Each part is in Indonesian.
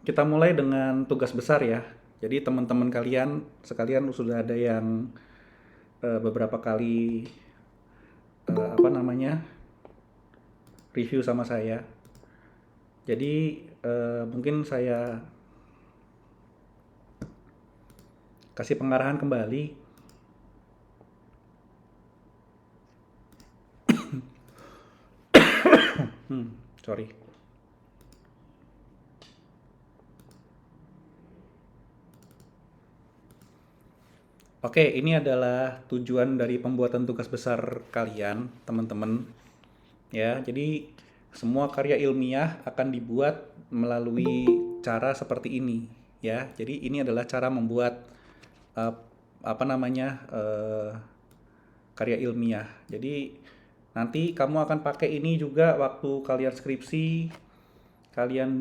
Kita mulai dengan tugas besar ya. Jadi teman-teman kalian sekalian sudah ada yang beberapa kali apa namanya review sama saya. Jadi mungkin saya kasih pengarahan kembali. Sorry. Oke, ini adalah tujuan dari pembuatan tugas besar kalian, teman-teman. Ya, jadi semua karya ilmiah akan dibuat melalui cara seperti ini, ya. Jadi ini adalah cara membuat eh, apa namanya karya ilmiah. Jadi nanti kamu akan pakai ini juga waktu kalian skripsi, kalian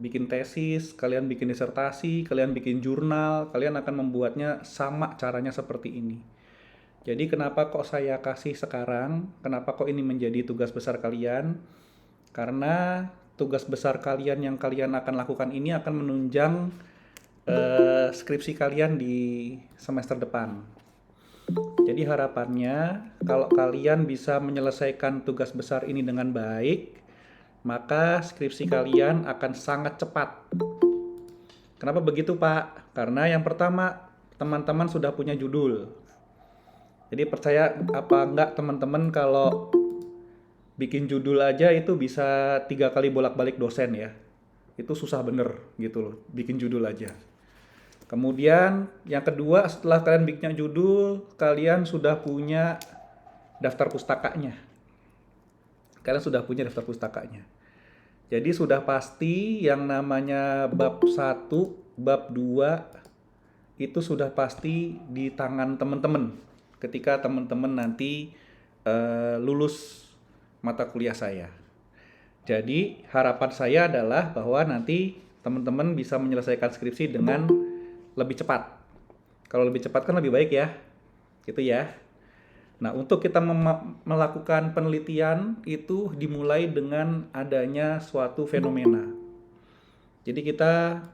bikin tesis, kalian bikin disertasi, kalian bikin jurnal, kalian akan membuatnya sama caranya seperti ini. Jadi kenapa kok saya kasih sekarang? Kenapa kok ini menjadi tugas besar kalian? Karena tugas besar kalian yang kalian akan lakukan ini akan menunjang skripsi kalian di semester depan. Jadi harapannya kalau kalian bisa menyelesaikan tugas besar ini dengan baik, maka skripsi kalian akan sangat cepat. Kenapa begitu, Pak? Karena yang pertama, teman-teman sudah punya judul. Jadi percaya apa enggak teman-teman kalau bikin judul aja itu bisa 3 kali bolak-balik dosen ya. Itu susah bener gitu loh, bikin judul aja. Kemudian yang kedua, setelah kalian bikin judul, kalian sudah punya daftar pustakanya. Kalian sudah punya daftar pustakanya. Jadi sudah pasti yang namanya bab 1, bab 2 itu sudah pasti di tangan teman-teman ketika teman-teman nanti lulus mata kuliah saya. Jadi harapan saya adalah bahwa nanti teman-teman bisa menyelesaikan skripsi dengan lebih cepat. Kalau lebih cepat kan lebih baik ya, gitu ya. Nah, untuk kita melakukan penelitian itu dimulai dengan adanya suatu fenomena. Jadi kita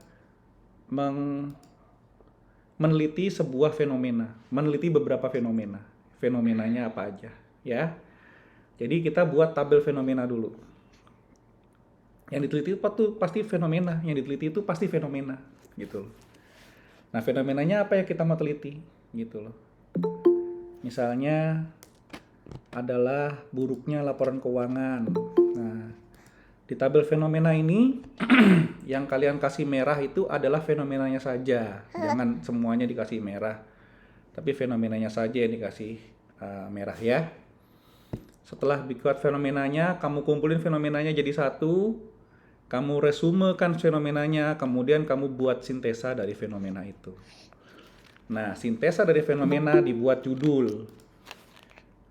meneliti sebuah fenomena, meneliti beberapa fenomena. Fenomenanya apa aja, ya. Jadi kita buat tabel fenomena dulu. Yang diteliti itu pasti fenomena, yang diteliti itu pasti fenomena, gitu loh. Nah, fenomenanya apa yang kita mau teliti, gitu loh. Misalnya adalah buruknya laporan keuangan. Nah, di tabel fenomena ini yang kalian kasih merah itu adalah fenomenanya saja. Jangan semuanya dikasih merah. Tapi fenomenanya saja yang dikasih merah ya. Setelah buat fenomenanya, kamu kumpulin fenomenanya jadi satu, kamu resumekan fenomenanya, kemudian kamu buat sintesa dari fenomena itu. Nah, sintesa dari fenomena dibuat judul.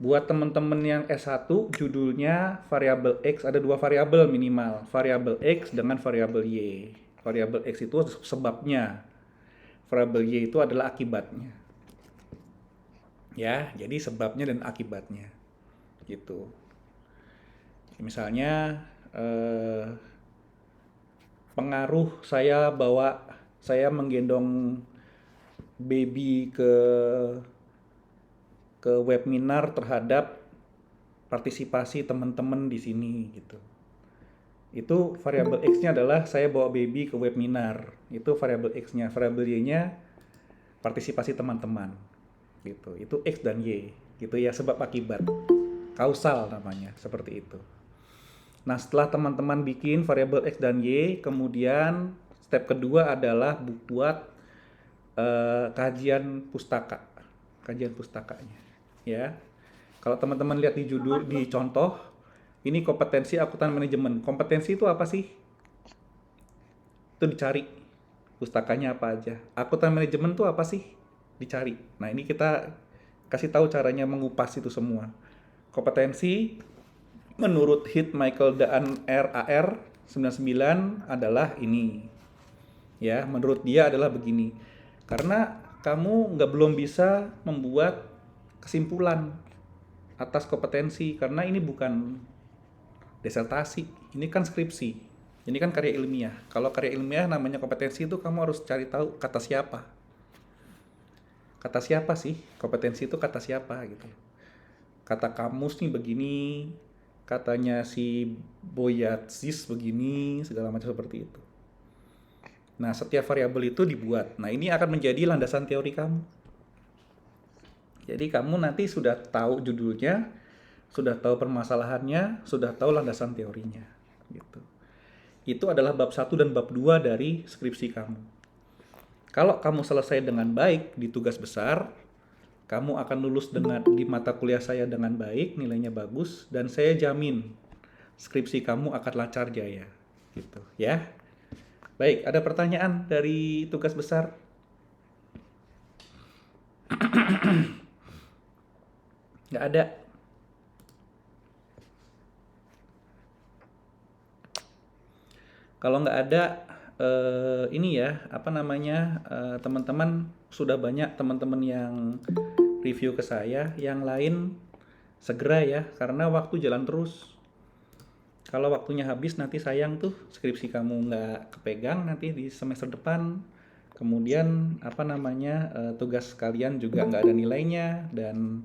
Buat teman-teman yang S1, judulnya variabel X, ada 2 variabel minimal, variabel X dengan variabel Y. Variabel X itu sebabnya, variabel Y itu adalah akibatnya. Ya, jadi sebabnya dan akibatnya. Gitu. Misalnya pengaruh saya menggendong baby ke webinar terhadap partisipasi teman-teman di sini gitu. Itu variabel X-nya adalah saya bawa baby ke webinar. Itu variabel X-nya. Variabel Y-nya partisipasi teman-teman. Gitu. Itu X dan Y. Gitu ya, sebab akibat. Kausal namanya, seperti itu. Nah, setelah teman-teman bikin variabel X dan Y, kemudian step kedua adalah buat kajian pustaka. Kajian pustakanya. Ya. Kalau teman-teman lihat di judul, di contoh, ini kompetensi akuntan manajemen. Kompetensi itu apa sih? Itu dicari. Pustakanya apa aja. Akuntan manajemen itu apa sih? Dicari. Nah, ini kita kasih tahu caranya mengupas itu semua. Kompetensi menurut HIT Michael Daan RAR 99 adalah ini. Ya, menurut dia adalah begini. Karena kamu belum bisa membuat kesimpulan atas kompetensi karena ini bukan disertasi, ini kan skripsi. Ini kan karya ilmiah. Kalau karya ilmiah namanya kompetensi itu kamu harus cari tahu kata siapa. Kata siapa sih? Kompetensi itu kata siapa gitu. Kata kamus nih begini, katanya si Boyatzis begini, segala macam seperti itu. Nah, setiap variabel itu dibuat. Nah, ini akan menjadi landasan teori kamu. Jadi kamu nanti sudah tahu judulnya, sudah tahu permasalahannya, sudah tahu landasan teorinya. Gitu. Itu adalah bab 1 dan bab 2 dari skripsi kamu. Kalau kamu selesai dengan baik di tugas besar, kamu akan lulus di mata kuliah saya dengan baik, nilainya bagus, dan saya jamin skripsi kamu akan lancar jaya. Gitu, ya. Baik, ada pertanyaan dari tugas besar? Nggak ada. Kalau nggak ada, ini ya, apa namanya, teman-teman sudah banyak teman-teman yang review ke saya, yang lain segera ya, karena waktu jalan terus. Kalau waktunya habis nanti sayang tuh skripsi kamu nggak kepegang nanti di semester depan. Kemudian apa namanya, tugas kalian juga nggak ada nilainya, dan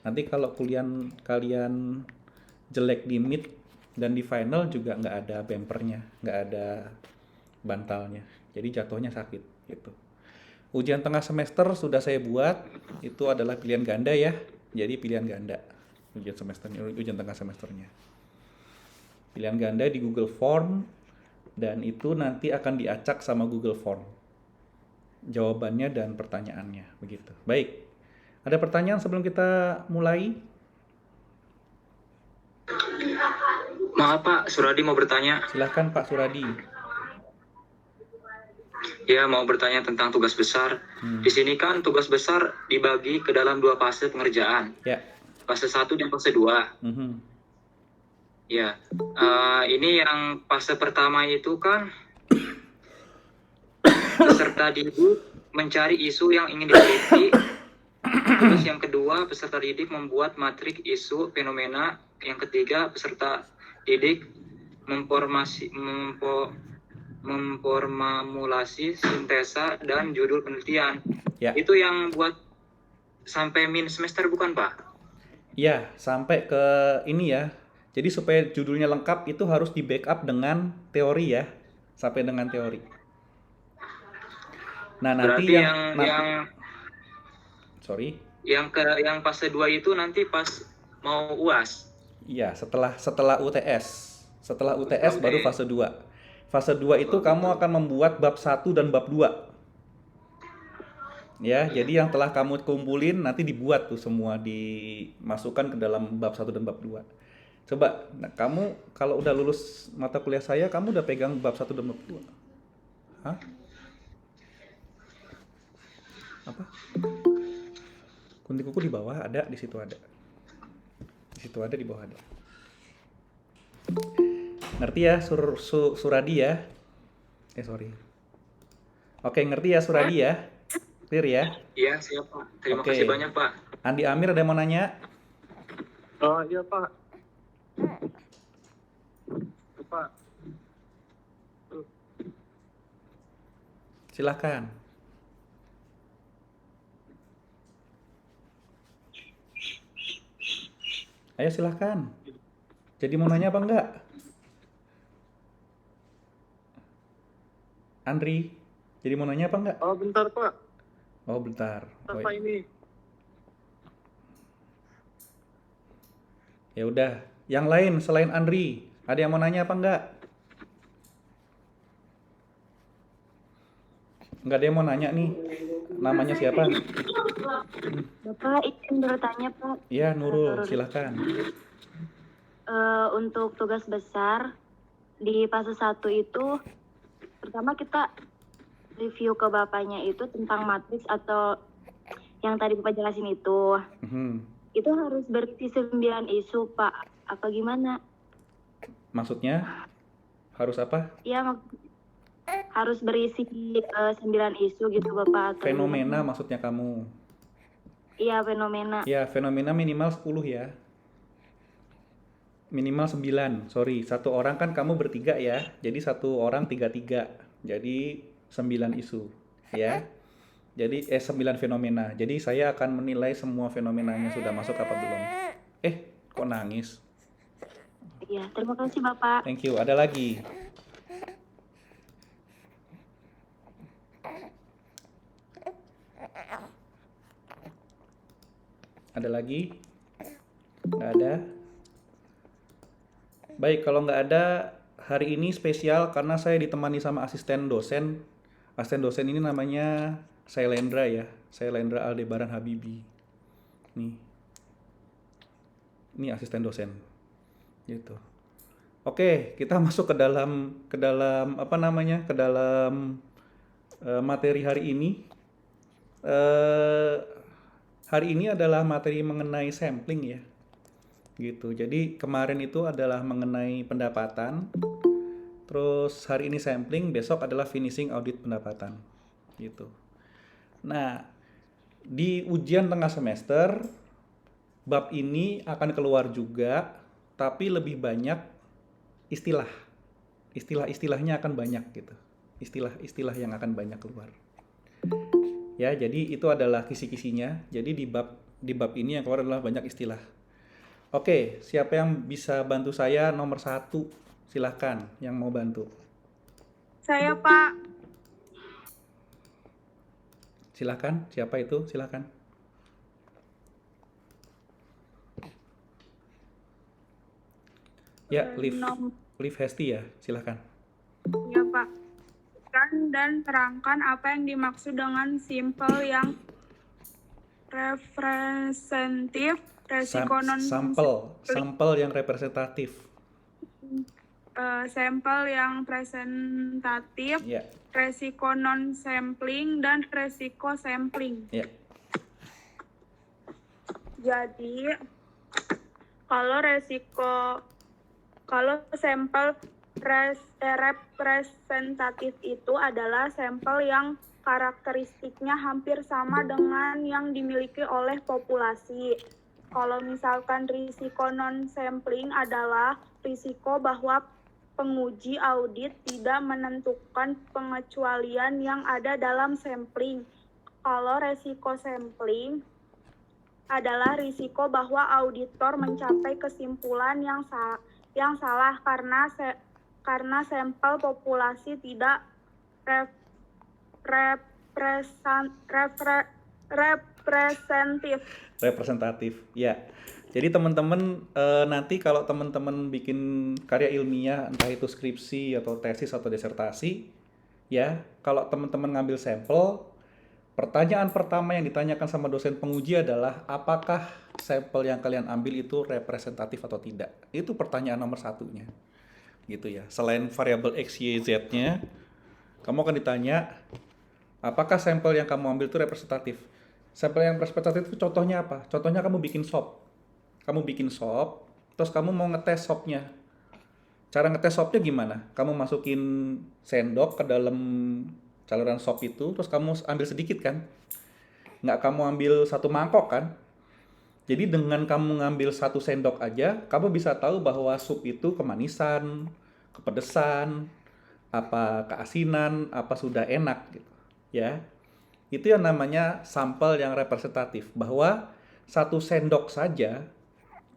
nanti kalau kalian jelek di mid dan di final juga nggak ada bumpernya, nggak ada bantalnya, jadi jatuhnya sakit gitu. Ujian tengah semester sudah saya buat, itu adalah pilihan ganda ya, jadi pilihan ganda ujian tengah semesternya, pilihan ganda di Google Form, dan itu nanti akan diacak sama Google Form jawabannya dan pertanyaannya begitu. Baik, ada pertanyaan sebelum kita mulai? Maaf Pak, Suradi mau bertanya. Silahkan Pak Suradi. Ya, mau bertanya tentang tugas besar. Di sini kan tugas besar dibagi ke dalam 2 fase pengerjaan. Ya. Fase 1 dan fase 2. Ya, ini yang fase pertama itu kan peserta didik mencari isu yang ingin diteliti. Terus yang kedua, peserta didik membuat matrik isu fenomena. Yang ketiga, peserta didik memformulasi sintesa dan judul penelitian. Ya. Itu yang buat sampai min semester bukan Pak? Ya, sampai ke ini ya. Jadi supaya judulnya lengkap itu harus di backup dengan teori ya, sampai dengan teori. Nah, nanti yang fase 2 itu nanti pas mau UAS. Iya, setelah UTS. Setelah UTS baru fase 2. Fase 2 itu kamu akan membuat bab 1 dan bab 2. Ya, jadi yang telah kamu kumpulin nanti dibuat tuh semua, dimasukkan ke dalam bab 1 dan bab 2. Coba, nah, kamu kalau udah lulus mata kuliah saya, kamu udah pegang bab 1 dan bab 2? Hah? Apa? Kunti kuku di bawah ada, di situ ada. Di situ ada, di bawah ada. Ngerti ya Suradi ya? Sorry. Oke, ngerti ya Suradi ya? Clear ya? Iya, siap Pak. Terima kasih banyak Pak. Andi Amir ada yang mau nanya? Oh iya Pak. Pak. Silakan. Ayo silahkan. Jadi mau nanya apa enggak? Andri, jadi mau nanya apa enggak? Oh bentar Pak. Oh bentar. Apa ini? Ya udah. Yang lain selain Andri, ada yang mau nanya apa enggak? Enggak ada yang mau nanya nih. Namanya siapa? Bapak izin bertanya Pak. Iya Nurul, silakan. Untuk tugas besar di fase 1 itu, pertama kita review ke Bapaknya itu tentang matriks atau yang tadi Bapak jelasin itu. Itu harus berisi 9 isu Pak, apa gimana? Maksudnya? Harus apa? Iya, harus berisi 9 isu gitu Bapak. Atau fenomena gimana? Maksudnya kamu? Iya, fenomena. Ya, fenomena minimal 10 ya. Minimal 9, sorry. Satu orang kan kamu bertiga ya. Jadi satu orang 3-3. Jadi 9 isu. Ya. Jadi 9 fenomena. Jadi saya akan menilai semua fenomenanya sudah masuk apa belum. Kok nangis? Iya, terima kasih Bapak. Thank you. Ada lagi? Ada lagi? Nggak ada? Baik, kalau nggak ada, hari ini spesial karena saya ditemani sama asisten dosen. Asisten dosen ini namanya Sailendra ya. Sailendra Aldebaran Habibi. Nih. Ini asisten dosen. Gitu. Oke, kita masuk ke dalam apa namanya? Ke dalam materi hari ini. Hari ini adalah materi mengenai sampling ya. Gitu. Jadi kemarin itu adalah mengenai pendapatan. Terus hari ini sampling, besok adalah finishing audit pendapatan. Gitu. Nah, di ujian tengah semester bab ini akan keluar juga, tapi lebih banyak istilah. Istilah-istilahnya akan banyak gitu. Istilah-istilah yang akan banyak keluar. Ya, jadi itu adalah kisi-kisinya. Jadi di bab ini yang keluar adalah banyak istilah. Oke, siapa yang bisa bantu saya nomor 1? Silahkan yang mau bantu. Saya, Pak. Silahkan, siapa itu? Silahkan. Ya, Liv Hesti ya, silahkan. Ya, Pak. Dan terangkan apa yang dimaksud dengan simple yang representatif, resiko non sampel yang representatif. Sampel yang presentatif, Ya. resiko non sampling dan resiko sampling. Ya. Jadi kalau sampel representatif itu adalah sampel yang karakteristiknya hampir sama dengan yang dimiliki oleh populasi. Kalau misalkan risiko non-sampling adalah risiko bahwa penguji audit tidak menentukan pengecualian yang ada dalam sampling. Kalau risiko sampling adalah risiko bahwa auditor mencapai kesimpulan yang salah karena sampel populasi tidak Representatif, ya. Jadi teman-teman nanti kalau teman-teman bikin karya ilmiah, entah itu skripsi atau tesis atau disertasi, ya, kalau teman-teman ngambil sampel, pertanyaan pertama yang ditanyakan sama dosen penguji adalah apakah sampel yang kalian ambil itu representatif atau tidak. Itu pertanyaan nomor satunya, gitu ya. Selain variabel X, Y, Z-nya, kamu akan ditanya apakah sampel yang kamu ambil itu representatif. Sampel yang representatif itu contohnya apa? Contohnya kamu bikin sop. Kamu bikin sop, terus kamu mau ngetes sopnya. Cara ngetes sopnya gimana? Kamu masukin sendok ke dalam cairan sop itu, terus kamu ambil sedikit kan? Nggak kamu ambil satu mangkok kan? Jadi dengan kamu ngambil satu sendok aja, kamu bisa tahu bahwa sup itu kemanisan, kepedesan, apa keasinan, apa sudah enak gitu. Ya. Itu yang namanya sampel yang representatif, bahwa satu sendok saja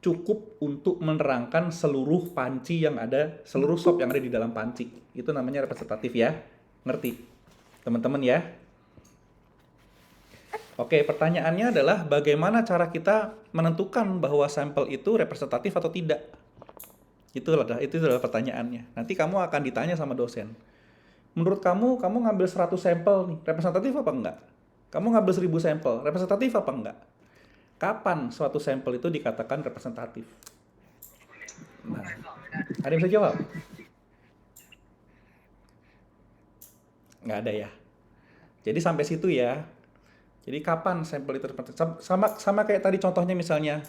cukup untuk menerangkan seluruh panci yang ada, seluruh sop yang ada di dalam panci. Itu namanya representatif ya. Ngerti? Teman-teman ya. Oke, pertanyaannya adalah bagaimana cara kita menentukan bahwa sampel itu representatif atau tidak? Itu adalah pertanyaannya. Nanti kamu akan ditanya sama dosen. Menurut kamu ngambil 100 sampel nih, representatif apa enggak? Kamu ngambil 1000 sampel, representatif apa enggak? Kapan suatu sampel itu dikatakan representatif? Nah, ada yang bisa jawab? Nggak ada ya. Jadi sampai situ ya. Jadi kapan sampel itu representatif? Sama kayak tadi contohnya misalnya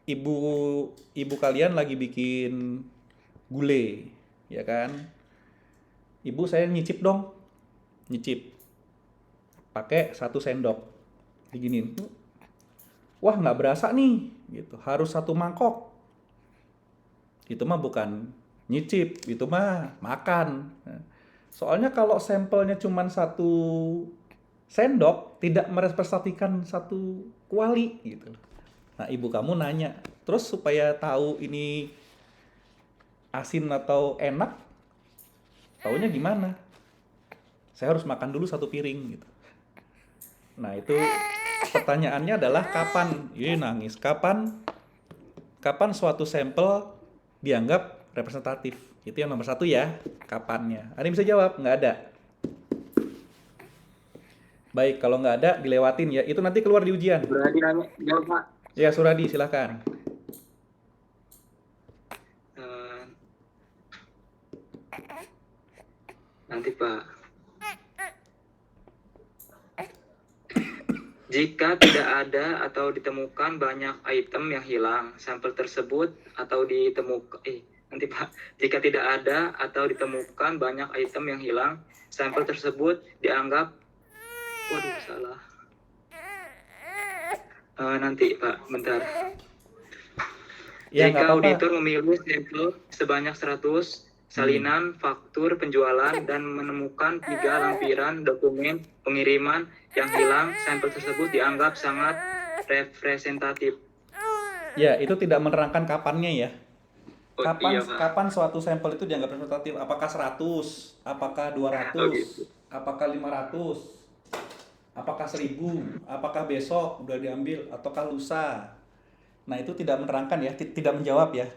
ibu kalian lagi bikin gulai, ya kan? Ibu, saya nyicip dong. Nyicip. Pakai 1 sendok. Diginin. Wah, nggak berasa nih. Gitu. Harus 1 mangkok. Itu mah bukan nyicip, itu mah makan. Nah, soalnya kalau sampelnya cuma 1 sendok, tidak merepresentasikan 1 kuali gitu. Nah, ibu kamu nanya, terus supaya tahu ini asin atau enak, taunya gimana? Saya harus makan dulu 1 piring gitu. Nah, itu pertanyaannya adalah kapan? Nangis. Kapan suatu sampel dianggap representatif? Itu yang nomor 1 ya, kapannya. Ada yang bisa jawab? Nggak ada. Baik, kalau nggak ada, dilewatin ya. Itu nanti keluar di ujian. Berarti nanya jawab Pak. Ya, Suradi, silakan. Eh, nanti Pak. Jika tidak ada atau ditemukan banyak item yang hilang, sampel tersebut atau ditemukan nanti Pak. Jika tidak ada atau ditemukan banyak item yang hilang, sampel tersebut dianggap waduh salah. Nanti Pak, bentar. Ya, nggak Jika apa-apa. auditor memilih sampel sebanyak 100 salinan faktur penjualan dan menemukan 3 lampiran dokumen pengiriman yang hilang, sampel tersebut dianggap sangat representatif. Ya, itu tidak menerangkan kapannya ya. Oh, Kapan iya, Pak. kapan suatu sampel itu dianggap representatif? Apakah 100? Apakah 200? Oh, gitu. Apakah 500? Apakah 1000? Apakah besok udah diambil? Ataukah lusa? Nah, itu tidak menerangkan ya, tidak menjawab ya.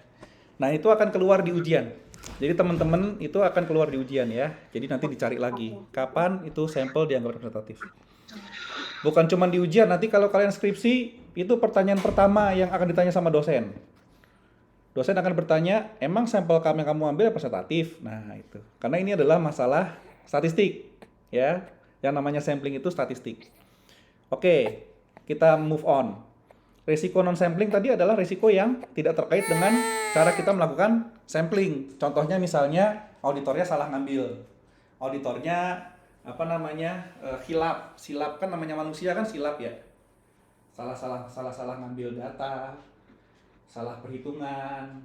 Nah, itu akan keluar di ujian. Jadi teman-teman itu akan keluar di ujian ya. Jadi nanti dicari lagi kapan itu sampel dianggap representatif. Bukan cuma di ujian, nanti kalau kalian skripsi itu pertanyaan pertama yang akan ditanya sama dosen. Dosen akan bertanya, emang sampel yang kamu ambil representatif? Nah, itu. Karena ini adalah masalah statistik ya. Yang namanya sampling itu statistik. Oke, kita move on. Risiko non-sampling tadi adalah risiko yang tidak terkait dengan cara kita melakukan sampling. Contohnya misalnya auditornya salah ngambil. Auditornya hilap. Silap kan namanya manusia kan silap ya. Salah ngambil data, salah perhitungan.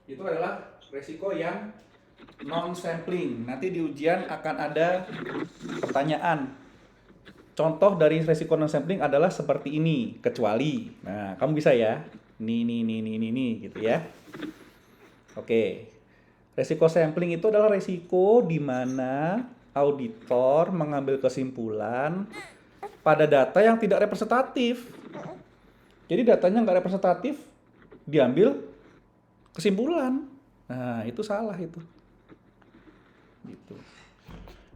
Itu adalah risiko yang non-sampling. Nanti di ujian akan ada pertanyaan. Contoh dari resiko non-sampling adalah seperti ini, kecuali. Nah, kamu bisa ya. Nih, gitu ya. Oke. Resiko sampling itu adalah resiko di mana auditor mengambil kesimpulan pada data yang tidak representatif. Jadi datanya nggak representatif, diambil kesimpulan. Nah, itu salah itu. Gitu.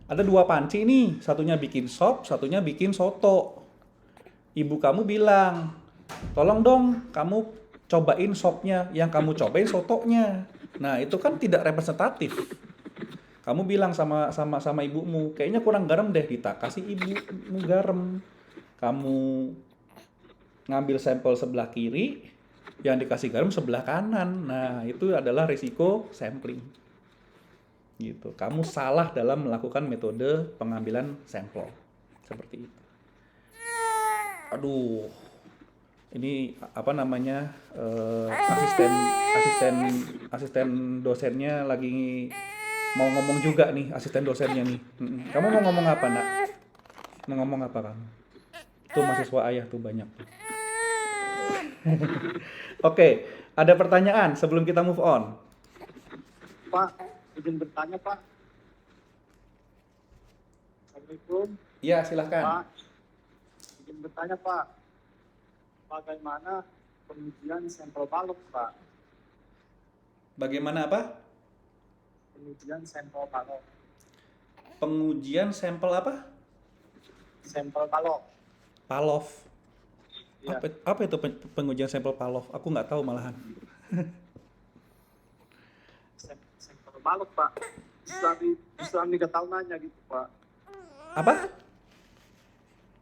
Ada 2 panci nih, satunya bikin sop, satunya bikin soto. Ibu kamu bilang, tolong dong kamu cobain sopnya, yang kamu cobain sotonya. Nah, itu kan tidak representatif. Kamu bilang sama ibumu, kayaknya kurang garam deh, kasih ibumu garam. Kamu ngambil sampel sebelah kiri, yang dikasih garam sebelah kanan. Nah, itu adalah risiko sampling. Gitu. Kamu salah dalam melakukan metode pengambilan sampel. Seperti itu. Aduh. Ini asisten dosennya lagi mau ngomong juga nih, asisten dosennya nih. Kamu mau ngomong apa, Nak? Mau ngomong apa kamu? Tuh mahasiswa ayah tuh banyak tuh. Oke, ada pertanyaan sebelum kita move on? Pak, izin bertanya Pak. Assalamualaikum. Ya, silahkan. Pak, izin bertanya Pak. Bagaimana pengujian sampel balok Pak? Bagaimana apa? Pengujian sampel balok. Pengujian sampel apa? Sampel balok. Pavlov. Ya. Apa itu pengujian sampel Pavlov? Aku nggak tahu malahan. Sampel balok Pak. Suami gak tahu nanya gitu Pak. Apa?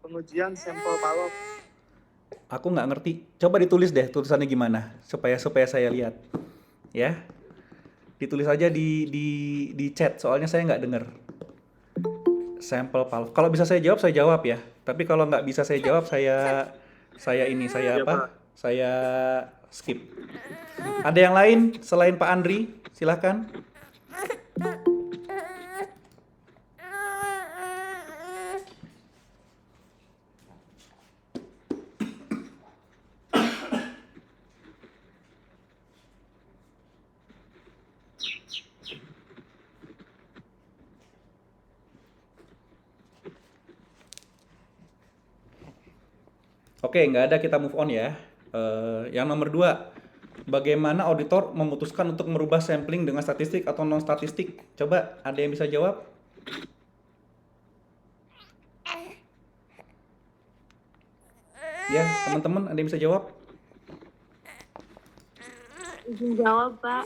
Pengujian sampel balok. Aku nggak ngerti. Coba ditulis deh tulisannya gimana supaya saya lihat. Ya. Ditulis aja di chat soalnya saya nggak dengar. Sampel Pavlov. Kalau bisa saya jawab ya. Tapi kalau nggak bisa saya jawab saya Iya, Pak. Saya skip. Ada yang lain selain Pak Andri? Silahkan. Oke, nggak ada, kita move on ya. Yang nomor 2, bagaimana auditor memutuskan untuk merubah sampling dengan statistik atau non statistik? Coba ada yang bisa jawab? Ya, teman-teman ada yang bisa jawab? Izin jawab, Pak.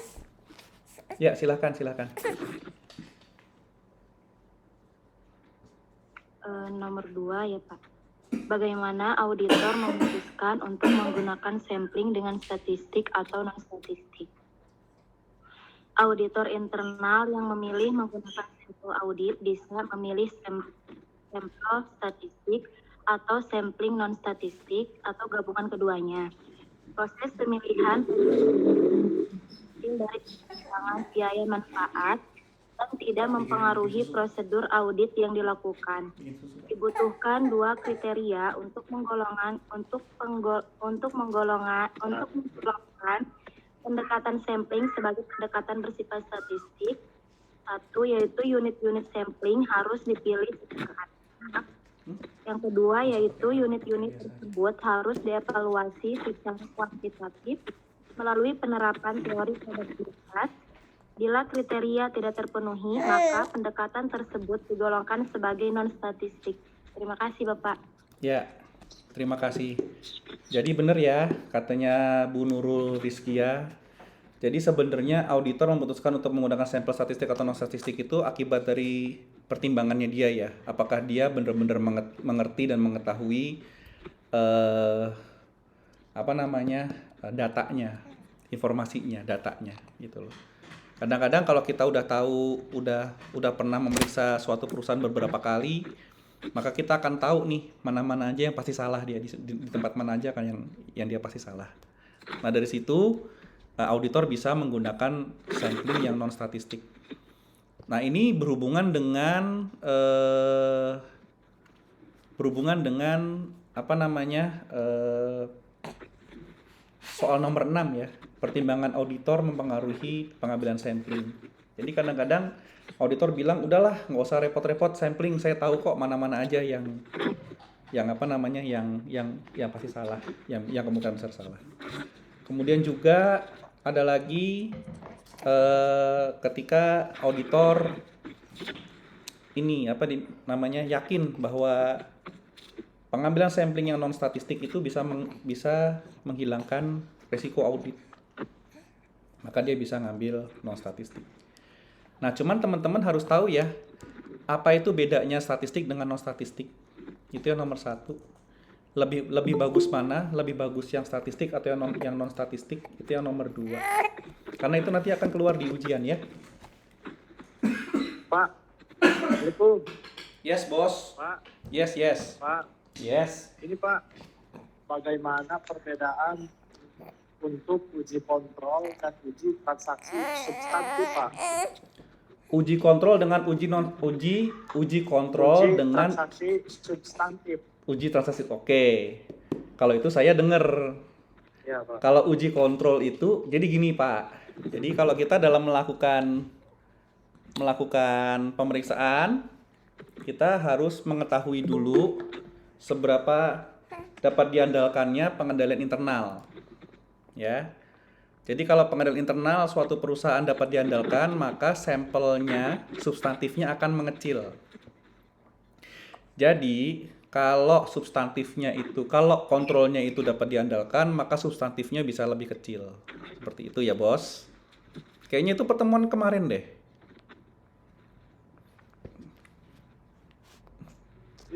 Ya, silakan. Nomor 2 ya, Pak. Bagaimana auditor memutuskan untuk menggunakan sampling dengan statistik atau non-statistik? Auditor internal yang memilih menggunakan sampel audit bisa memilih sampel statistik atau sampling non-statistik atau gabungan keduanya. Proses pemilihan dari pertimbangan biaya manfaat dan tidak mempengaruhi prosedur audit yang dilakukan. Dibutuhkan 2 kriteria untuk menggolongkan pendekatan sampling sebagai pendekatan bersifat statistik. 1 yaitu unit-unit sampling harus dipilih secara anak. Yang kedua yaitu unit-unit tersebut harus dievaluasi secara kuantitatif melalui penerapan teori probabilitas. Bila kriteria tidak terpenuhi, maka pendekatan tersebut digolongkan sebagai non-statistik. Terima kasih, Bapak. Ya, terima kasih. Jadi benar ya, katanya Bu Nurul Rizkia. Jadi sebenarnya auditor memutuskan untuk menggunakan sampel statistik atau non-statistik itu akibat dari pertimbangannya dia ya. Apakah dia benar-benar mengerti dan mengetahui datanya, informasinya, datanya gitu loh. Kadang-kadang kalau kita udah tahu, udah pernah memeriksa suatu perusahaan beberapa kali, maka kita akan tahu nih mana-mana aja yang pasti salah dia di tempat mana aja kan yang dia pasti salah. Nah dari situ auditor bisa menggunakan sampling yang non statistik. Nah ini berhubungan dengan soal nomor 6 ya. Pertimbangan auditor mempengaruhi pengambilan sampling. Jadi kadang-kadang auditor bilang udahlah nggak usah repot-repot sampling, saya tahu kok mana-mana aja yang pasti salah, yang kemungkinan besar salah. Kemudian juga ada lagi ketika auditor yakin bahwa pengambilan sampling yang non statistik itu bisa menghilangkan resiko audit, maka dia bisa ngambil non statistik. Nah, cuman teman-teman harus tahu ya, apa itu bedanya statistik dengan non statistik. Itu yang nomor 1. Lebih bagus mana? Lebih bagus yang statistik atau yang non statistik? Itu yang nomor 2. Karena itu nanti akan keluar di ujian ya. Pak, Assalamualaikum. Yes, bos. Pak, Yes. Pak. Yes. Ini Pak, bagaimana perbedaan untuk uji kontrol dan uji transaksi substantif, Pak? Uji kontrol dengan uji kontrol dengan transaksi substantif. uji transaksi. Oke. Kalau itu saya dengar. Ya, Pak. Kalau uji kontrol itu jadi gini, Pak. Jadi kalau kita dalam melakukan pemeriksaan, kita harus mengetahui dulu seberapa dapat diandalkannya pengendalian internal. Ya. Jadi kalau pengendalian internal suatu perusahaan dapat diandalkan, maka sampelnya, substantifnya akan mengecil. Jadi, kalau kontrolnya itu dapat diandalkan, maka substantifnya bisa lebih kecil. Seperti itu ya, Bos. Kayaknya itu pertemuan kemarin deh.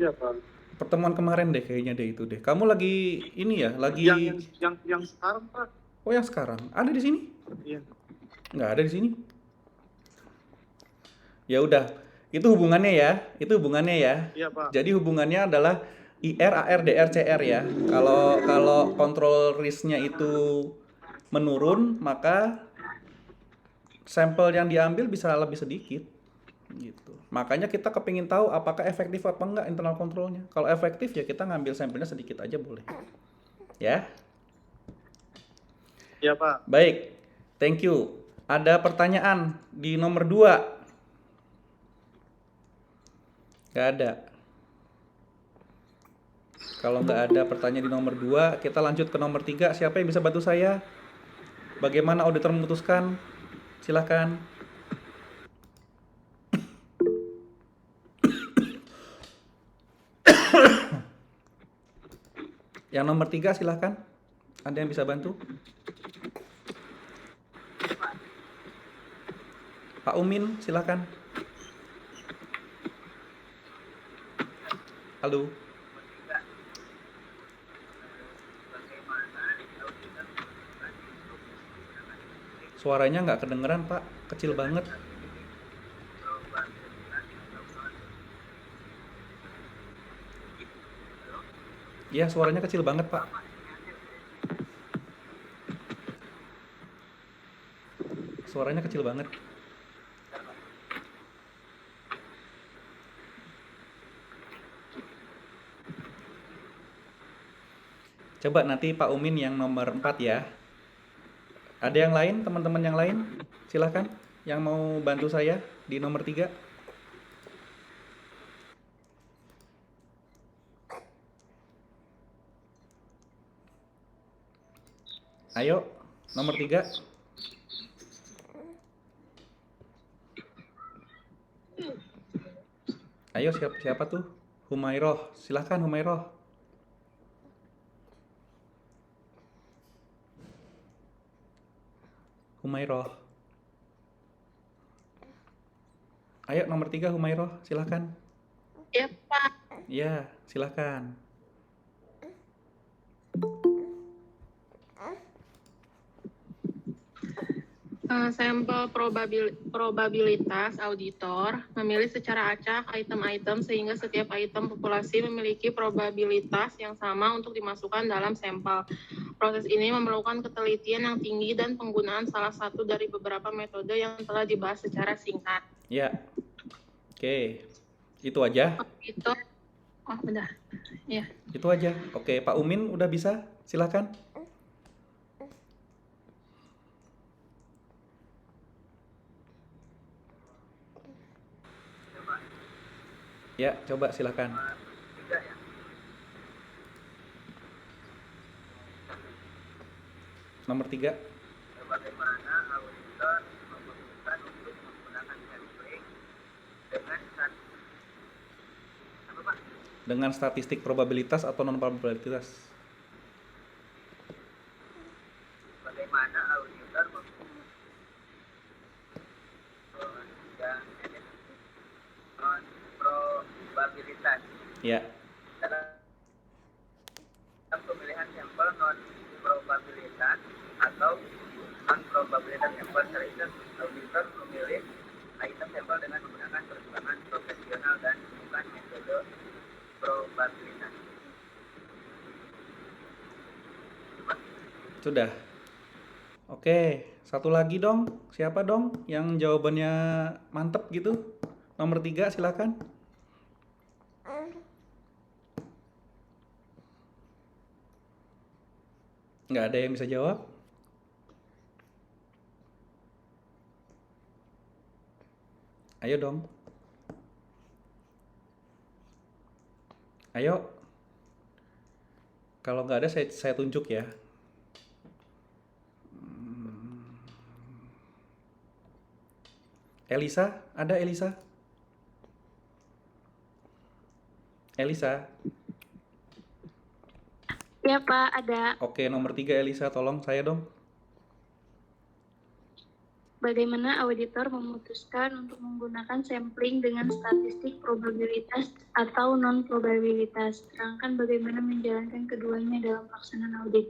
Iya, Pak. Pertemuan kemarin deh kayaknya deh itu deh. Kamu lagi ini ya, lagi Yang sekarang, Pak. Oh, yang sekarang. Ada di sini? Iya. Nggak ada di sini. Ya udah, itu hubungannya ya. Iya, Pak. Jadi hubungannya adalah IR, AR, DR, CR ya. Kalau control risk-nya itu menurun, maka sampel yang diambil bisa lebih sedikit gitu. Makanya kita kepingin tahu apakah efektif apa enggak internal controlnya. Kalau efektif ya kita ngambil sampelnya sedikit aja boleh. Ya. Ya Pak. Baik. Thank you. Ada pertanyaan di nomor 2? Nggak ada. Kalau nggak ada pertanyaan di nomor 2, kita lanjut ke nomor 3. Siapa yang bisa bantu saya? Bagaimana auditor memutuskan? Silakan. Yang nomor 3 silakan. Ada yang bisa bantu? Pak Umin, silakan. Halo. Suaranya nggak kedengeran, Pak. Kecil banget. Iya, suaranya kecil banget, Pak. Suaranya kecil banget. Coba nanti Pak Umin yang nomor 4 ya. Ada yang lain, teman-teman yang lain? Silahkan, yang mau bantu saya di nomor 3. Ayo, nomor 3. Ayo, siapa tuh? Humairoh, silahkan Humairoh. Humairoh. Ayo nomor 3 Humairoh, silahkan. Ya Pak. Iya, silahkan. Sampel probabilitas auditor memilih secara acak item-item sehingga setiap item populasi memiliki probabilitas yang sama untuk dimasukkan dalam sampel. Proses ini memerlukan ketelitian yang tinggi dan penggunaan salah satu dari beberapa metode yang telah dibahas secara singkat. Ya. Oke. Itu aja. Auditor, udah. Ya. Itu aja. Oke, Pak Umin udah bisa? Silahkan. Ya, coba silakan. Nomor 3. Bagaimana auditor memutuskan untuk menggunakan sampling Dengan statistik probabilitas atau non probabilitas? bagaimana auditor non probabilitas Ya. dalam pemilihan sampel non probabilitas atau non probabilitas sampel tersebut, auditor memilih item sampel dengan menggunakan pertimbangan profesional dan bukan metode probabilitas. Sudah. Oke, satu lagi dong. Siapa dong yang jawabannya mantep gitu? Nomor 3 silakan. Nggak ada yang bisa jawab? Ayo dong. Ayo. Kalau nggak ada saya tunjuk ya. Elisa, ada Elisa? Elisa. Ya Pak, ada. Oke, nomor 3 Elisa, tolong saya dong. Bagaimana auditor memutuskan untuk menggunakan sampling dengan statistik probabilitas atau non-probabilitas? Terangkan bagaimana menjalankan keduanya dalam pelaksanaan audit.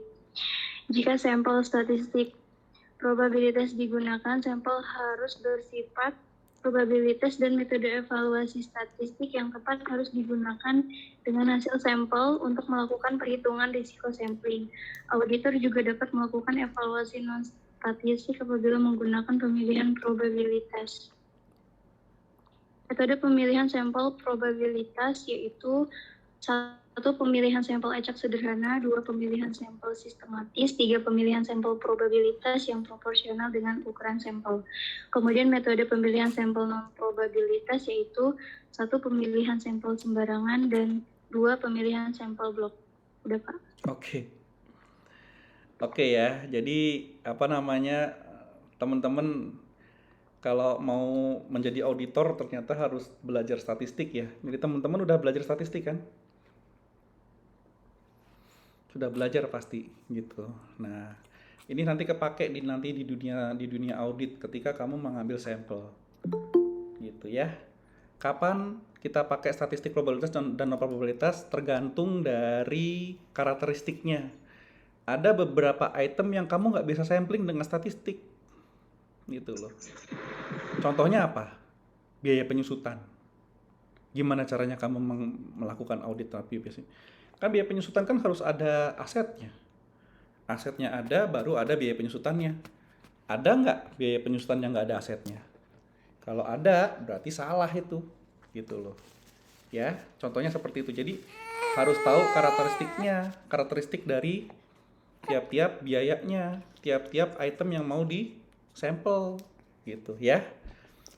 Jika sampel statistik probabilitas digunakan, sampel harus bersifat probabilitas dan metode evaluasi statistik yang tepat harus digunakan dengan hasil sampel untuk melakukan perhitungan risiko sampling. Auditor juga dapat melakukan evaluasi non-statistik apabila menggunakan pemilihan probabilitas. Metode pemilihan sampel probabilitas yaitu 1. Pemilihan sampel acak sederhana, 2. Pemilihan sampel sistematis, 3. Pemilihan sampel probabilitas yang proporsional dengan ukuran sampel. Kemudian metode pemilihan sampel non-probabilitas yaitu 1. Pemilihan sampel sembarangan dan 2. Pemilihan sampel blok. Udah, Pak? Oke ya, jadi teman-teman kalau mau menjadi auditor ternyata harus belajar statistik ya. Jadi teman-teman udah belajar statistik kan? Sudah belajar pasti gitu. Nah, ini nanti kepake di dunia audit ketika kamu mengambil sampel. Gitu ya. Kapan kita pakai statistik probabilitas dan non-probabilitas tergantung dari karakteristiknya. Ada beberapa item yang kamu nggak bisa sampling dengan statistik. Gitu loh. Contohnya apa? Biaya penyusutan. Gimana caranya kamu melakukan audit tapi biasanya? Kan biaya penyusutan kan harus ada asetnya. Asetnya ada, baru ada biaya penyusutannya. Ada nggak biaya penyusutan yang nggak ada asetnya? Kalau ada, berarti salah itu. Gitu loh. Ya, contohnya seperti itu. Jadi harus tahu karakteristiknya, karakteristik dari tiap-tiap biayanya, tiap-tiap item yang mau di sampel gitu ya,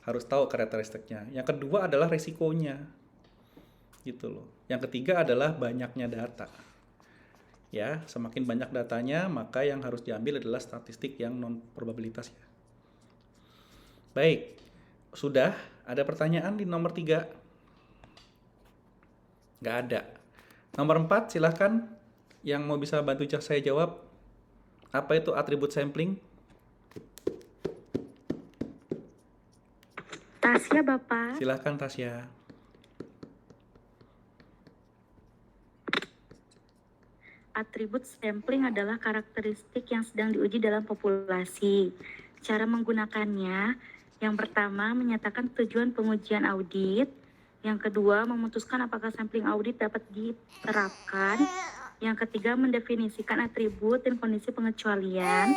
harus tahu karakteristiknya. Yang kedua adalah resikonya gitu loh. Yang ketiga adalah banyaknya data ya, semakin banyak datanya maka yang harus diambil adalah statistik yang non probabilitas ya. Baik, sudah ada pertanyaan di nomor 3? Nggak ada. Nomor 4 silahkan yang mau bisa bantu saya jawab, apa itu atribut sampling? Tasya, Bapak. Silahkan Tasya. Atribut sampling adalah karakteristik yang sedang diuji dalam populasi. Cara menggunakannya, yang pertama menyatakan tujuan pengujian audit, yang kedua memutuskan apakah sampling audit dapat diterapkan, yang ketiga mendefinisikan atribut dan kondisi pengecualian,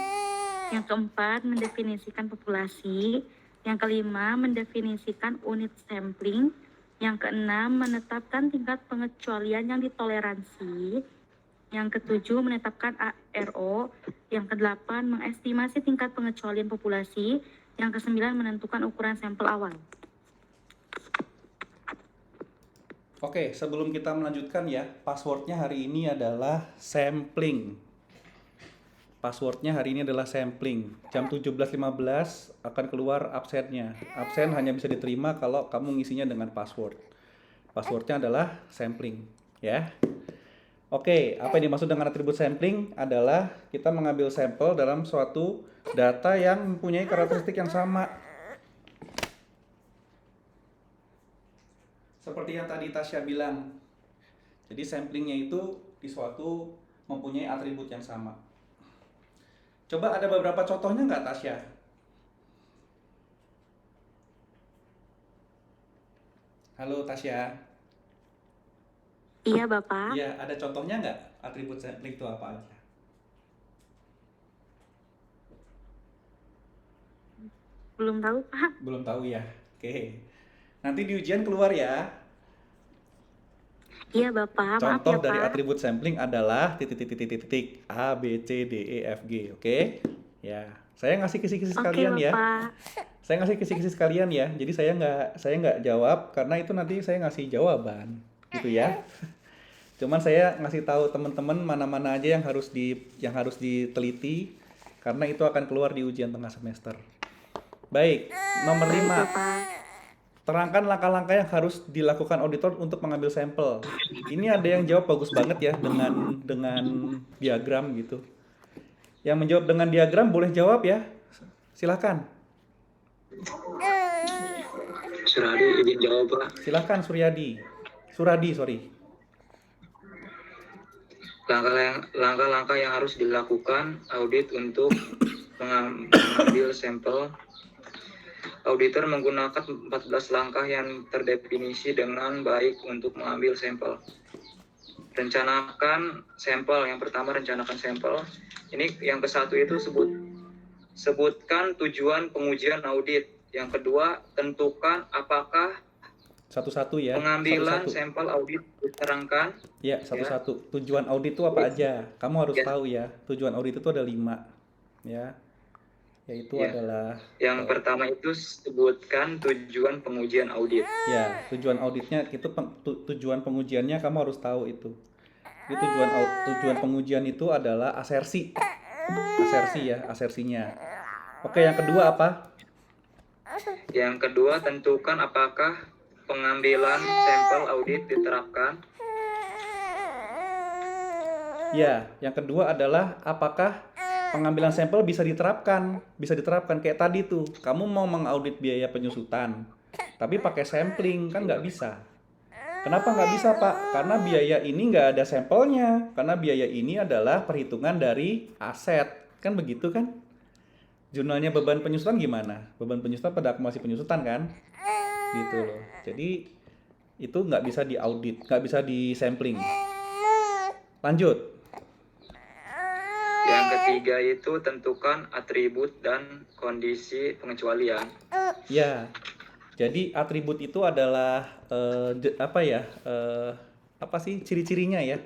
yang keempat mendefinisikan populasi, yang kelima, mendefinisikan unit sampling. Yang keenam, menetapkan tingkat pengecualian yang ditoleransi. Yang ketujuh, menetapkan ARO. Yang kedelapan, mengestimasi tingkat pengecualian populasi. Yang kesembilan, menentukan ukuran sampel awal. Oke, sebelum kita melanjutkan ya, passwordnya hari ini adalah sampling. Passwordnya hari ini adalah sampling. Jam 17.15 akan keluar absennya. Absen hanya bisa diterima kalau kamu ngisinya dengan password. Passwordnya adalah sampling, ya. Oke, apa yang dimaksud dengan atribut sampling adalah kita mengambil sampel dalam suatu data yang mempunyai karakteristik yang sama. Seperti yang tadi Tasya bilang. Jadi samplingnya itu di suatu mempunyai atribut yang sama. Coba ada beberapa contohnya nggak, Tasya? Halo, Tasya. Iya, Bapak. Iya, ada contohnya nggak? Atribut sampling itu apa aja? Belum tahu, Pak. Belum tahu ya? Oke. Nanti di ujian keluar ya. Iya, Bapak. Contoh Maaf ya, dari Pak. atribut sampling adalah titik A, B, C, D, E, F, G. Oke? Ya. Saya ngasih kisi-kisi sekalian ya. Bapak. Saya ngasih kisi-kisi sekalian ya. Jadi saya nggak jawab karena itu nanti saya ngasih jawaban. Gitu ya. Cuman saya ngasih tahu teman-teman mana-mana aja yang harus diteliti karena itu akan keluar di ujian tengah semester. Baik, nomor 5. Terangkan langkah-langkah yang harus dilakukan auditor untuk mengambil sampel. Ini ada yang jawab bagus banget ya dengan diagram gitu. Yang menjawab dengan diagram boleh jawab ya. Silakan. Suradi izin jawab, Pak. Silakan Suradi, sorry. Langkah-langkah yang harus dilakukan audit untuk mengambil sampel. Auditor menggunakan 14 langkah yang terdefinisi dengan baik untuk mengambil sampel. Rencanakan sampel. Yang pertama, rencanakan sampel. Ini yang ke-1 itu sebutkan tujuan pengujian audit. Yang kedua, tentukan apakah Satu-satu ya. pengambilan Satu-satu. sampel audit diterangkan. Ya, satu-satu. Tujuan audit itu apa aja? Kamu harus Ya. tahu ya. Tujuan audit itu ada 5. Ya. Yaitu Ya. adalah Yang pertama itu sebutkan tujuan pengujian audit. ya, tujuan auditnya itu tujuan pengujiannya kamu harus tahu itu. Jadi tujuan pengujian itu adalah asersi. Asersi ya, asersinya. Oke, yang kedua apa? Yang kedua, tentukan apakah pengambilan sampel audit diterapkan. Ya, yang kedua adalah apakah pengambilan sampel bisa diterapkan. Bisa diterapkan kayak tadi tuh. Kamu mau mengaudit biaya penyusutan, tapi pakai sampling kan nggak bisa. Kenapa nggak bisa, Pak? Karena biaya ini nggak ada sampelnya. Karena biaya ini adalah perhitungan dari aset. Kan begitu kan? Jurnalnya beban penyusutan gimana? Beban penyusutan pada akumulasi penyusutan kan? Gitu loh. Jadi itu nggak bisa diaudit, nggak bisa disampling. Lanjut. Yang ketiga itu tentukan atribut dan kondisi pengecualian. Ya, jadi atribut itu adalah apa sih ciri-cirinya ya?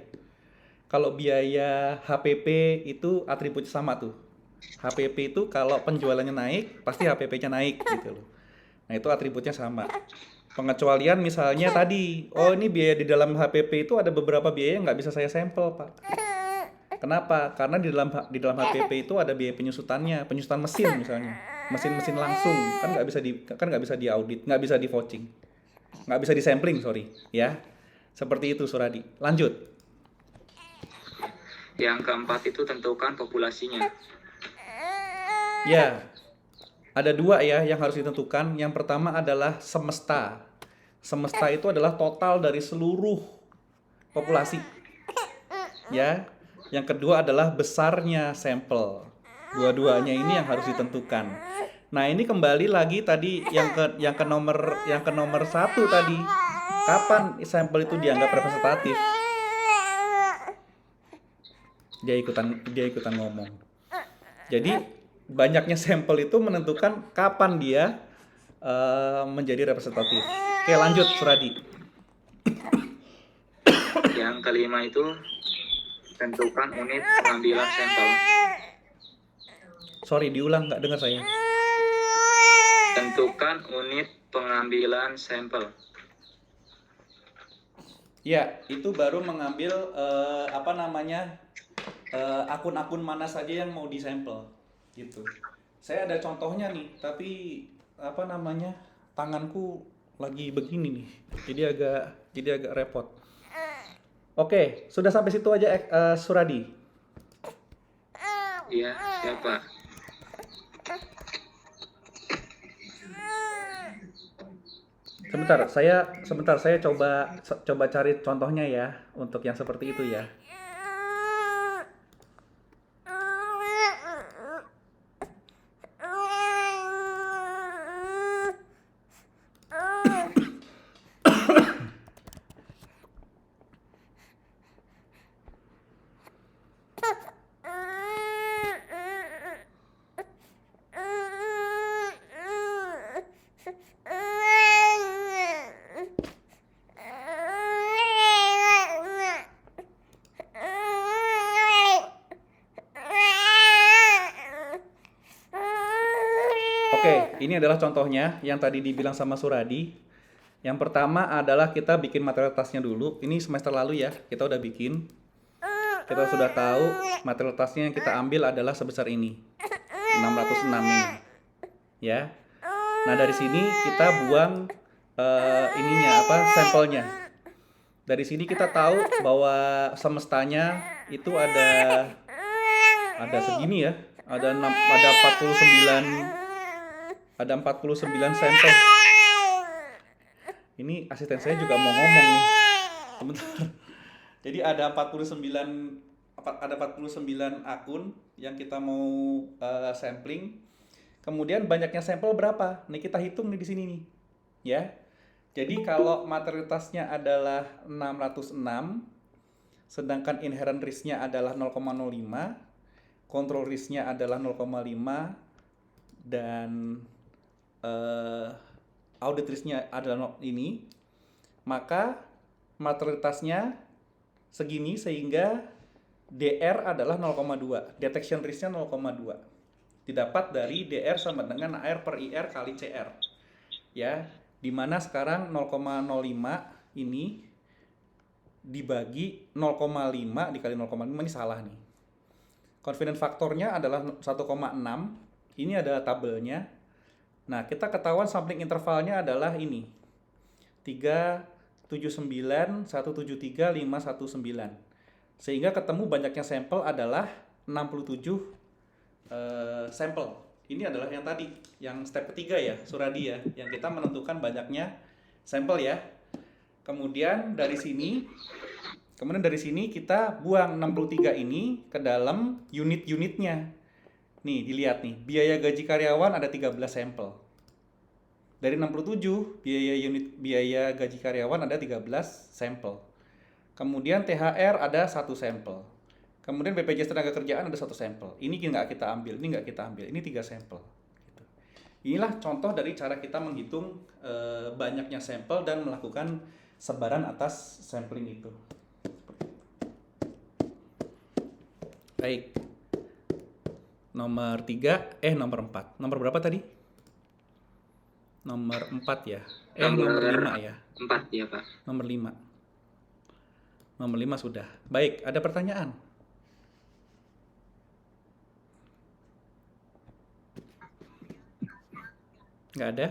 Kalau biaya HPP itu atributnya sama tuh. HPP itu kalau penjualannya naik, pasti HPP-nya naik gitu loh. Nah, itu atributnya sama. Pengecualian misalnya tadi, oh ini biaya di dalam HPP itu ada beberapa biaya yang nggak bisa saya sampel, Pak. Kenapa? Karena di dalam HPP itu ada biaya penyusutannya, penyusutan mesin misalnya, mesin langsung kan nggak bisa diaudit, nggak bisa di vouching, nggak bisa disampling, sorry, ya. Seperti itu, Suradi. Lanjut. Yang keempat itu tentukan populasinya. Ya, ada 2 ya yang harus ditentukan. Yang pertama adalah semesta. Semesta itu adalah total dari seluruh populasi. Ya. Yang kedua adalah besarnya sampel. Dua-duanya ini yang harus ditentukan. Nah, ini kembali lagi tadi yang ke nomor 1 tadi. Kapan sampel itu dianggap representatif? Dia ikutan ngomong. Jadi banyaknya sampel itu menentukan kapan dia menjadi representatif. Oke, lanjut, Suradi. Yang kelima itu tentukan unit pengambilan sampel. Sorry, diulang, nggak dengar saya. Tentukan unit pengambilan sampel. Ya, itu baru mengambil akun-akun mana saja yang mau disampel gitu. Saya ada contohnya nih, tapi tanganku lagi begini nih. Jadi agak repot. Oke, sudah sampai situ aja Suradi. Iya, siapa? Sebentar, saya coba cari contohnya ya untuk yang seperti itu ya. Oke, ini adalah contohnya yang tadi dibilang sama Suradi. Yang pertama adalah kita bikin material tasnya dulu. Ini semester lalu ya, kita udah bikin. Kita sudah tahu material tasnya yang kita ambil adalah sebesar ini. 606 ini. Ya. Nah, dari sini kita buang sampelnya. Dari sini kita tahu bahwa semestanya itu ada segini ya. Ada 49 sampel. Ini asisten saya juga mau ngomong nih. Sebentar. Jadi ada 49 akun yang kita mau sampling. Kemudian banyaknya sampel berapa? Nih kita hitung nih di sini nih. Ya. Jadi kalau materialitasnya adalah 606, sedangkan inherent risk-nya adalah 0,05, control risk-nya adalah 0,5, dan audit risk-nya adalah ini, maka materialitasnya segini sehingga DR adalah 0,2, detection risk-nya 0,2. Didapat dari DR sama dengan AR per IR kali CR. Ya, dimana sekarang 0,05 ini dibagi 0,5 dikali 0,5 ini salah nih. Confidence faktornya adalah 1,6. Ini adalah tabelnya. Nah, kita ketahuan sampling intervalnya adalah ini. 379, 173, 519. Sehingga ketemu banyaknya sampel adalah 67 sampel. Ini adalah yang tadi, yang step ketiga ya, Suradi ya, yang kita menentukan banyaknya sampel ya. Kemudian dari sini kita buang 63 ini ke dalam unit-unitnya. Nih, dilihat nih, biaya gaji karyawan ada 13 sampel. Dari 67, biaya gaji karyawan ada 13 sampel. Kemudian THR ada 1 sampel. Kemudian BPJS Tenagakerjaan ada 1 sampel. Ini nggak kita ambil, ini nggak kita ambil, ini 3 sampel. Gitu. Inilah contoh dari cara kita menghitung banyaknya sampel dan melakukan sebaran atas sampling itu. Baik. Nomor 4. Nomor berapa tadi? Nomor 4 ya. Nomor 5 ya. 4 ya, Pak. Nomor 5. Nomor 5 sudah. Baik, ada pertanyaan? Nggak ada?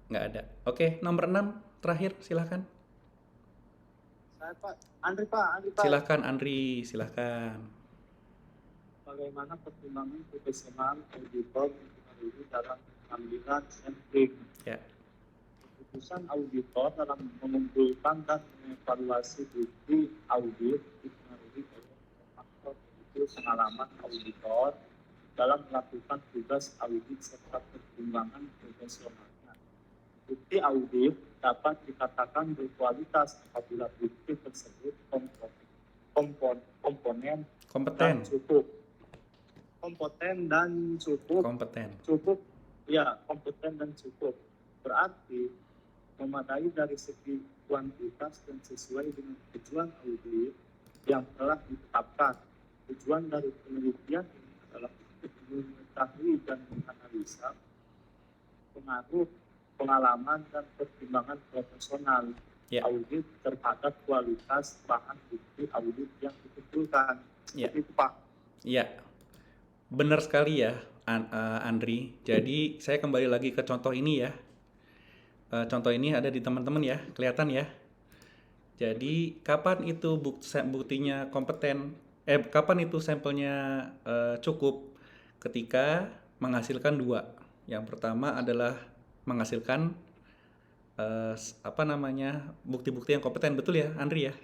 Nggak ada. Oke, nomor 6 terakhir, silahkan. Saya Pak, Andri Pak. Silahkan Andri, silahkan. Bagaimana pertimbangan profesional auditor mempengaruhi dalam pengambilan sampling? Ya. Keputusan auditor dalam mengumpulkan dan mengevaluasi bukti audit dipengaruhi oleh faktor yaitu pengalaman auditor dalam melakukan tugas audit serta pertimbangan profesionalnya. Bukti audit dapat dikatakan berkualitas apabila bukti tersebut kompeten dan cukup. Berarti memadai dari segi kuantitas dan sesuai dengan tujuan audit yang telah ditetapkan. Tujuan dari penelitian ini adalah untuk mengetahui dan menganalisa pengaruh pengalaman dan pertimbangan profesional audit terhadap kualitas bahan bukti audit yang dikumpulkan. Seperti itu, Pak. Iya, benar sekali ya, Andri. Jadi saya kembali lagi ke contoh ini ya. Contoh ini ada di teman-teman ya, kelihatan ya. Jadi kapan itu buktinya kompeten? Kapan itu sampelnya cukup? Ketika menghasilkan 2. Yang pertama adalah menghasilkan bukti-bukti yang kompeten, betul ya, Andri ya?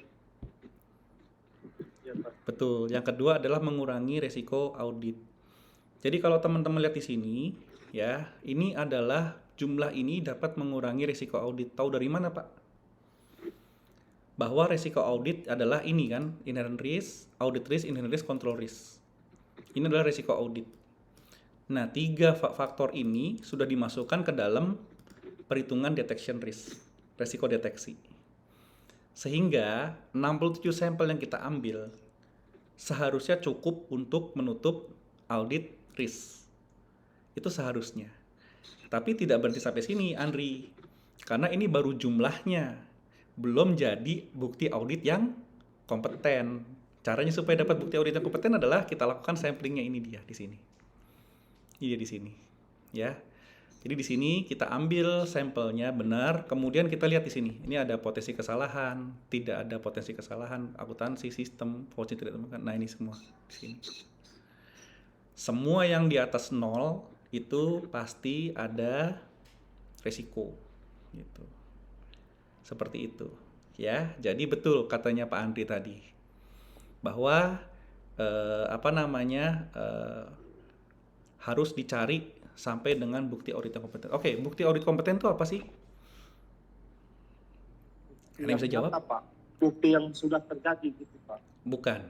Betul. Yang kedua adalah mengurangi resiko audit. Jadi kalau teman-teman lihat di sini, ya, ini adalah jumlah ini dapat mengurangi resiko audit. Tahu dari mana, Pak? Bahwa resiko audit adalah ini kan, inherent risk, audit risk, inherent risk, control risk. Ini adalah resiko audit. Nah, 3 faktor ini sudah dimasukkan ke dalam perhitungan detection risk, resiko deteksi. Sehingga 67 sampel yang kita ambil seharusnya cukup untuk menutup audit risk. Itu seharusnya. Tapi tidak berhenti sampai sini, Andri. Karena ini baru jumlahnya. Belum jadi bukti audit yang kompeten. Caranya supaya dapat bukti audit yang kompeten adalah kita lakukan samplingnya ini dia di sini. Ini di sini. Ya. Jadi di sini kita ambil sampelnya benar, kemudian kita lihat di sini. Ini ada potensi kesalahan, tidak ada potensi kesalahan, akuntansi, sistem, policy tidak ditemukan. Nah, ini semua di sini. Semua yang di atas 0 itu pasti ada resiko gitu. Seperti itu, ya. Jadi betul katanya Pak Andri tadi bahwa harus dicari sampai dengan bukti audit yang kompeten. Oke, bukti audit kompeten itu apa sih? Ada yang bisa jawab? Nyata, Pak. Bukti yang sudah terjadi gitu, Pak. Bukan.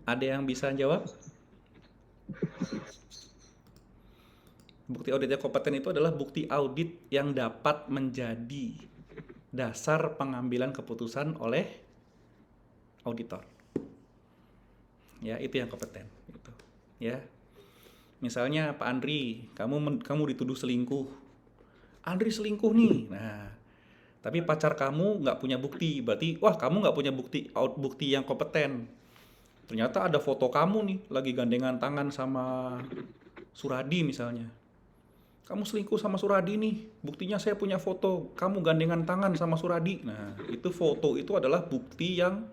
Ada yang bisa jawab? Bukti audit yang kompeten itu adalah bukti audit yang dapat menjadi dasar pengambilan keputusan oleh auditor. Ya, itu yang kompeten. Gitu. Ya. Misalnya Pak Andri, kamu dituduh selingkuh. Andri selingkuh nih. Nah, tapi pacar kamu nggak punya bukti, berarti wah kamu nggak punya bukti yang kompeten. Ternyata ada foto kamu nih lagi gandengan tangan sama Suradi misalnya. Kamu selingkuh sama Suradi nih, buktinya saya punya foto kamu gandengan tangan sama Suradi. Nah, itu foto itu adalah bukti yang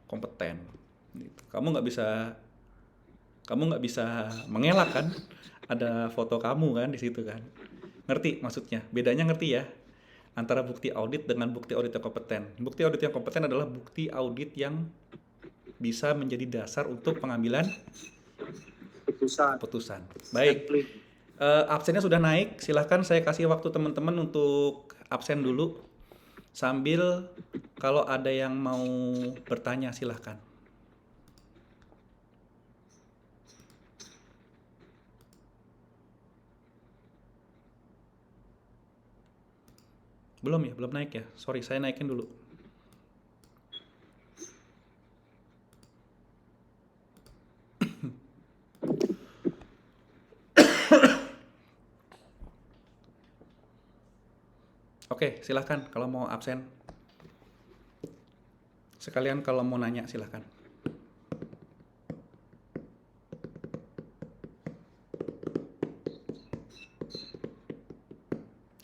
kompeten. Gitu. Kamu nggak bisa mengelak kan? Ada foto kamu kan di situ kan? Ngerti maksudnya? Bedanya ngerti ya? Antara bukti audit dengan bukti audit yang kompeten. Bukti audit yang kompeten adalah bukti audit yang bisa menjadi dasar untuk pengambilan keputusan. Baik, absennya sudah naik. Silahkan saya kasih waktu teman-teman untuk absen dulu. Sambil kalau ada yang mau bertanya silahkan. Belum ya? Belum naik ya? Sorry, saya naikin dulu. Oke, silahkan kalau mau absen. Sekalian kalau mau nanya silahkan.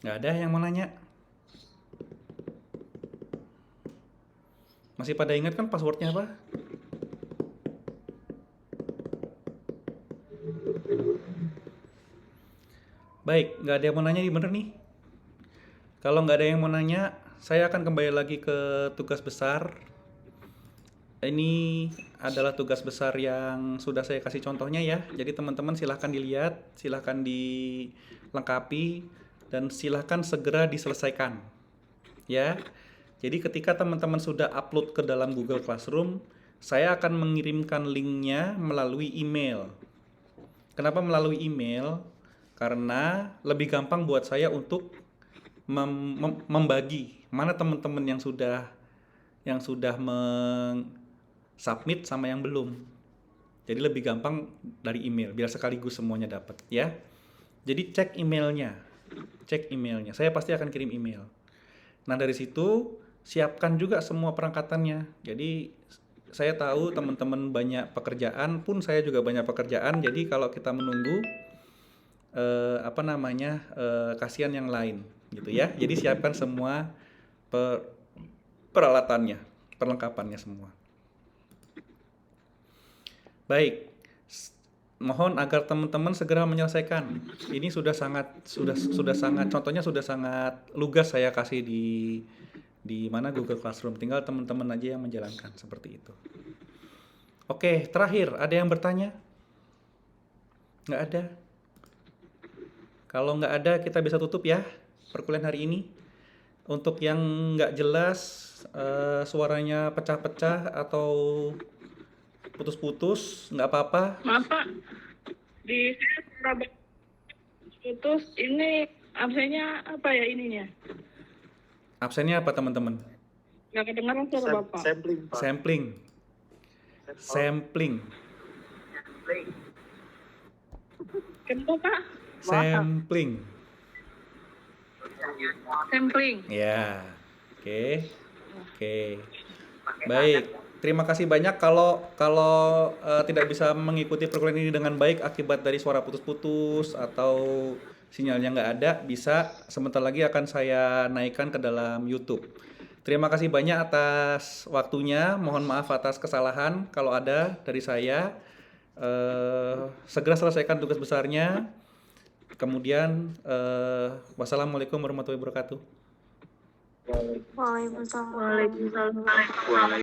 Nggak ada yang mau nanya? Masih pada ingat kan passwordnya apa? Baik, nggak ada yang mau nanya nih, bener nih. Kalau nggak ada yang mau nanya, saya akan kembali lagi ke tugas besar. Ini adalah tugas besar yang sudah saya kasih contohnya ya. Jadi teman-teman silahkan dilihat, silahkan dilengkapi, dan silahkan segera diselesaikan. Ya. Jadi ketika teman-teman sudah upload ke dalam Google Classroom, saya akan mengirimkan linknya melalui email. Kenapa melalui email? Karena lebih gampang buat saya untuk membagi mana teman-teman yang sudah submit sama yang belum. Jadi lebih gampang dari email, biar sekaligus semuanya dapat ya. Jadi cek emailnya. Saya pasti akan kirim email. Nah dari situ siapkan juga semua perangkatannya. Jadi saya tahu teman-teman banyak pekerjaan, pun saya juga banyak pekerjaan. Jadi kalau kita menunggu kasihan yang lain gitu ya. Jadi siapkan semua peralatannya, perlengkapannya semua. Baik. Mohon agar teman-teman segera menyelesaikan. Ini sudah sangat contohnya sudah sangat lugas saya kasih di mana Google Classroom. Tinggal teman-teman aja yang menjalankan seperti itu. Oke, terakhir ada yang bertanya? Nggak ada? Kalau nggak ada kita bisa tutup ya perkuliahan hari ini. Untuk yang nggak jelas suaranya pecah-pecah atau putus-putus, nggak apa-apa. Maaf Pak, di saya putus, ini absennya apa ya ininya? Absennya apa teman-teman? Nggak kedengaran suara Bapak. Sampling, Pak. Sampling. Kenapa Pak? Sampling. Ya, oke. Baik, terima kasih banyak. Kalau tidak bisa mengikuti perkuliahan ini dengan baik akibat dari suara putus-putus atau sinyalnya nggak ada, bisa sebentar lagi akan saya naikkan ke dalam YouTube. Terima kasih banyak atas waktunya. Mohon maaf atas kesalahan kalau ada dari saya. Segera selesaikan tugas besarnya. Kemudian wassalamualaikum warahmatullahi wabarakatuh. Waalaikumsalam.